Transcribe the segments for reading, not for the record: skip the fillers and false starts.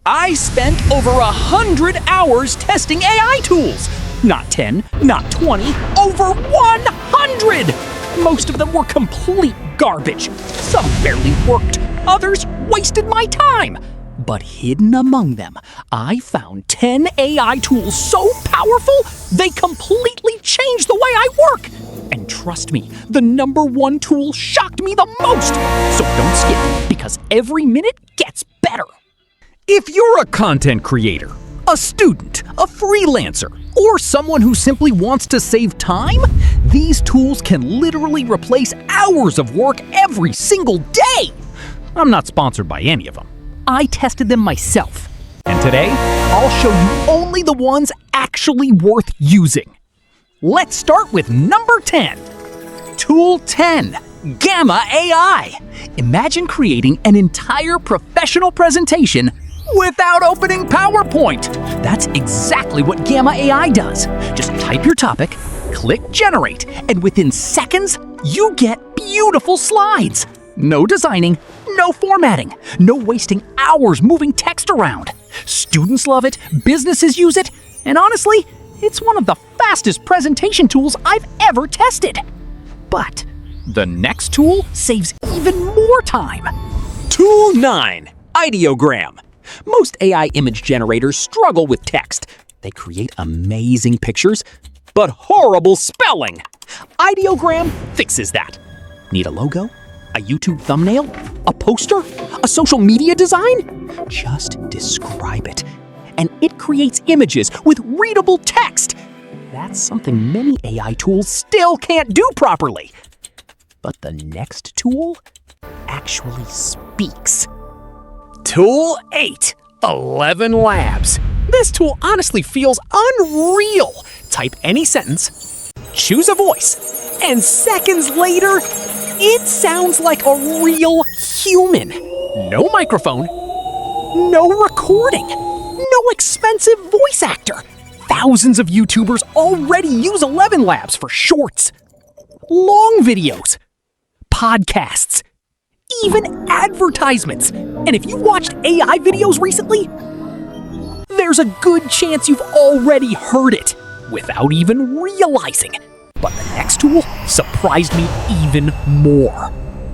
I spent over 100 hours testing AI tools. Not 10, not 20, over 100! Most of them were complete garbage. Some barely worked, others wasted my time. But hidden among them, I found 10 AI tools so powerful, they completely changed the way I work. And trust me, the #1 tool shocked me the most. So don't skip, because every minute gets better. If you're a content creator, a student, a freelancer, or someone who simply wants to save time, these tools can literally replace hours of work every single day. I'm not sponsored by any of them. I tested them myself. And today, I'll show you only the ones actually worth using. Let's start with number 10. Tool 10, Gamma AI. Imagine creating an entire professional presentation without opening PowerPoint. That's exactly what Gamma AI does. Just type your topic, click generate, and within seconds, you get beautiful slides. No designing, no formatting, no wasting hours moving text around. Students love it, businesses use it, and honestly, it's one of the fastest presentation tools I've ever tested. But the next tool saves even more time. Tool 9, Ideogram. Most AI image generators struggle with text. They create amazing pictures, but horrible spelling. Ideogram fixes that. Need a logo? A YouTube thumbnail? A poster? A social media design? Just describe it. And it creates images with readable text. That's something many AI tools still can't do properly. But the next tool actually speaks. Tool 8, 11 Labs. This tool honestly feels unreal. Type any sentence, choose a voice, and seconds later, it sounds like a real human. No microphone, no recording, no expensive voice actor. Thousands of YouTubers already use 11 Labs for shorts, long videos, podcasts, even advertisements. And if you watched AI videos recently, there's a good chance you've already heard it without even realizing. But the next tool surprised me even more.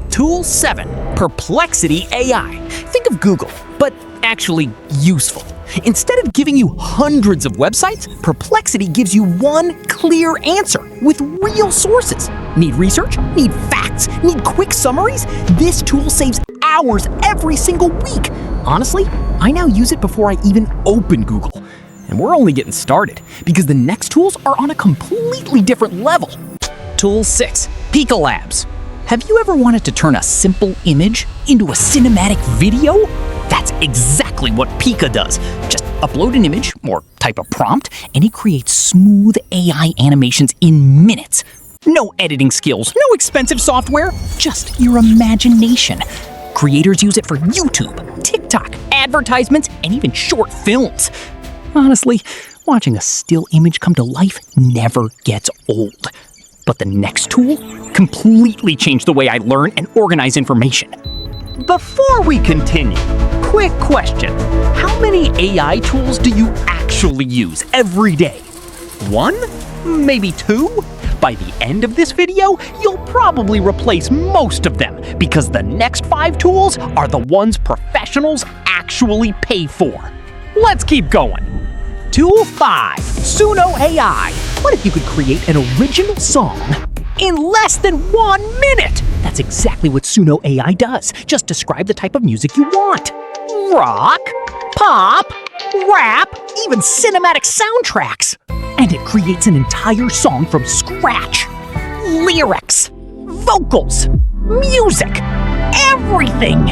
Tool 7, Perplexity AI. Think of Google, but actually useful. Instead of giving you hundreds of websites, Perplexity gives you one clear answer with real sources. Need research? Need facts? Need quick summaries? This tool saves hours every single week. Honestly, I now use it before I even open Google. And we're only getting started, because the next tools are on a completely different level. Tool 6, Pika Labs. Have you ever wanted to turn a simple image into a cinematic video? That's exactly what Pika does. Just upload an image or type a prompt, and it creates smooth AI animations in minutes. No editing skills, no expensive software, just your imagination. Creators use it for YouTube, TikTok, advertisements, and even short films. Honestly, watching a still image come to life never gets old. But the next tool completely changed the way I learn and organize information. Before we continue, quick question. How many AI tools do you actually use every day? 1? Maybe 2? By the end of this video, you'll probably replace most of them, because the next 5 tools are the ones professionals actually pay for. Let's keep going. Tool 5, Suno AI. What if you could create an original song in less than 1 minute? That's exactly what Suno AI does. Just describe the type of music you want. Rock, pop, rap, even cinematic soundtracks. And it creates an entire song from scratch. Lyrics, vocals, music, everything.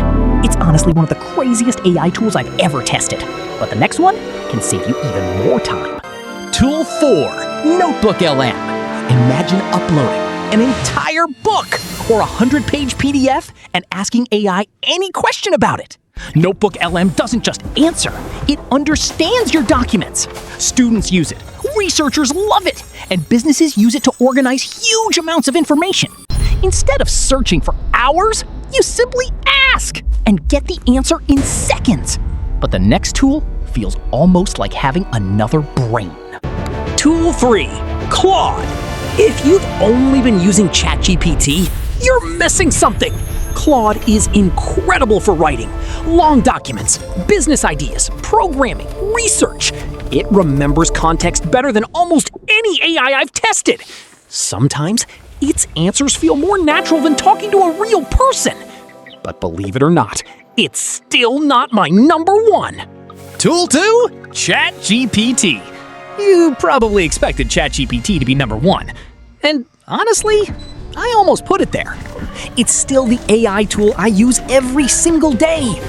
It's honestly one of the craziest AI tools I've ever tested. But the next one can save you even more time. Tool 4, Notebook LM. Imagine uploading an entire book or a 100-page PDF and asking AI any question about it. Notebook LM doesn't just answer, it understands your documents. Students use it, researchers love it, and businesses use it to organize huge amounts of information. Instead of searching for hours, you simply ask and get the answer in seconds. but the next tool feels almost like having another brain. Tool 3, Claude. If you've only been using ChatGPT, you're missing something. Claude is incredible for writing long documents, business ideas, programming, research. It remembers context better than almost any AI I've tested. Sometimes its answers feel more natural than talking to a real person. But believe it or not, it's still not my number one. Tool 2, ChatGPT. You probably expected ChatGPT to be number one. And honestly, I almost put it there. It's still the AI tool I use every single day.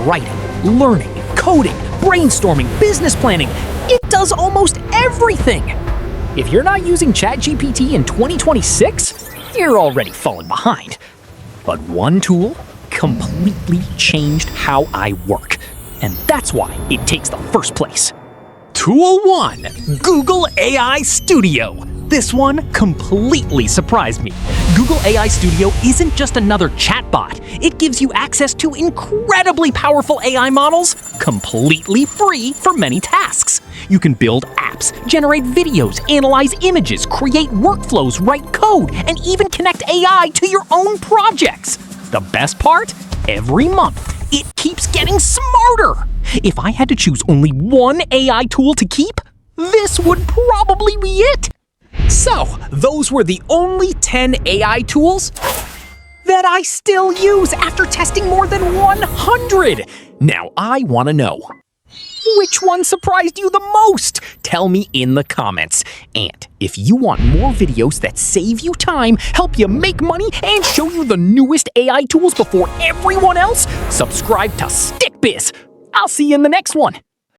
Writing, learning, coding, brainstorming, business planning. It does almost everything. If you're not using ChatGPT in 2026, you're already falling behind. But one tool completely changed how I work. And that's why it takes the first place. Tool 1, Google AI Studio. This one completely surprised me. Google AI Studio isn't just another chatbot. It gives you access to incredibly powerful AI models, completely free for many tasks. You can build apps, generate videos, analyze images, create workflows, write code, and even connect AI to your own projects. The best part? Every month, it keeps getting smarter. If I had to choose only one AI tool to keep, this would probably be it. So, those were the only 10 AI tools that I still use after testing more than 100. Now I want to know, which one surprised you the most? Tell me in the comments. And if you want more videos that save you time, help you make money, and show you the newest AI tools before everyone else, subscribe to StickBiz. I'll see you in the next one.